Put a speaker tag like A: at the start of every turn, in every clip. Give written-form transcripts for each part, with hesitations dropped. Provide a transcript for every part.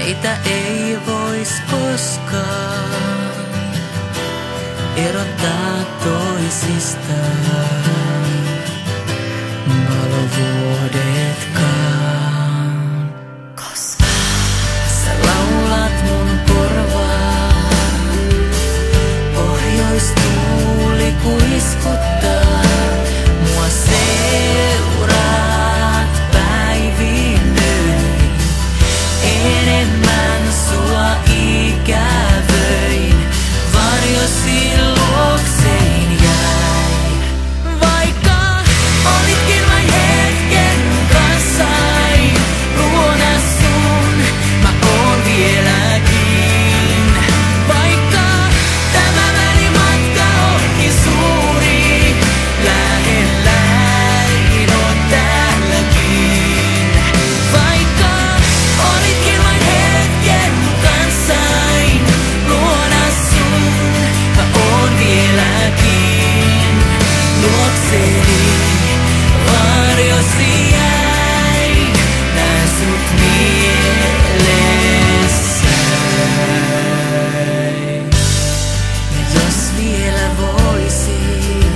A: Meitä ei vois koskaan erottaa toisistaan valovuodetkaan. Koska sä laulat mun korvaan, pohjoistuuli kuiskuttaa, mua seuraat päivin yli. Enemmän sua ikävöin, varjosi luoksein jäi. Vaikka olitkin vain hetken kanssain, luona sun mä oon vieläkin. Vaikka tämä välimatka onkin suuri, lähelläin oon täälläkin. Vaikka olitkin vain hetken kanssain, luona sun mä oon vieläkin. Luokseni varjosi jäin, näen sut mielessäin. Ja jos vielä voisin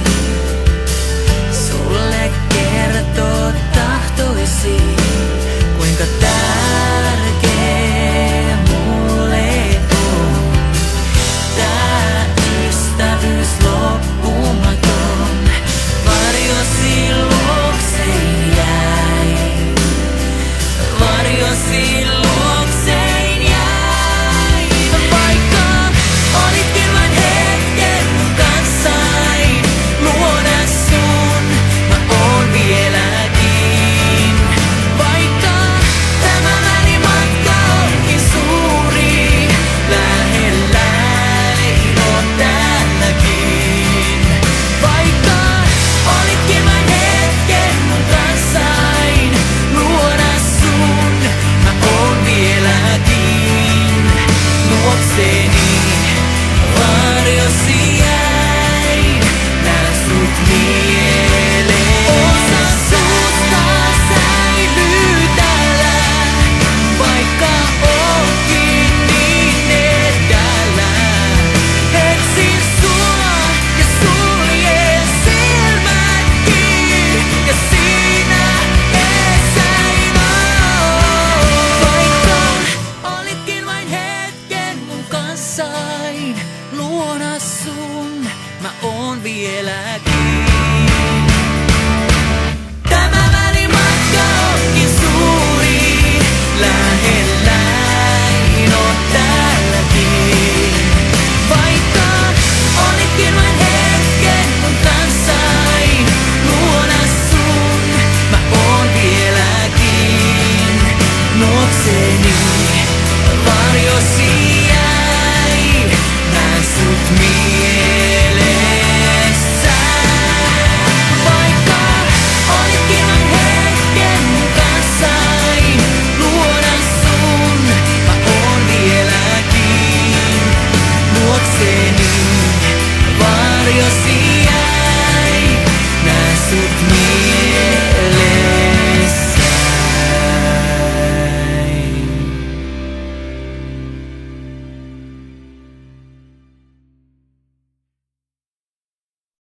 A: sulle kertoa tahtoisin, kuinka tärkeä mulle on tää ystävyys loppumaton. Varjosi luoksein jäi, varjosi luoksein jäi. Vaikka olitkin vain hetken kanssain, luona sun mä oon vieläkin. Vaikka tämä välimatka onkin suuri, lähelläin oon täälläkin. Vaikka olitkin vain hetken mun kanssain, luona sun mä oon vieläkin. Luokseni varjosi jäin, näen sut mielessäin. Osa susta säilyy täällä, vaikka oonkin niin etäällä. Etsin sua ja suljen silmätkin, ja siinä esäin oon. Vaikka olitkin vain hetken mun kanssain, luona sun mä oon vieläkin. Tämä välimatka onkin suuri, lähelläin oon täälläkin. Vaikka olitkin vain hetken mun kanssain, luona sun mä oon vieläkin. Luokseni varjosi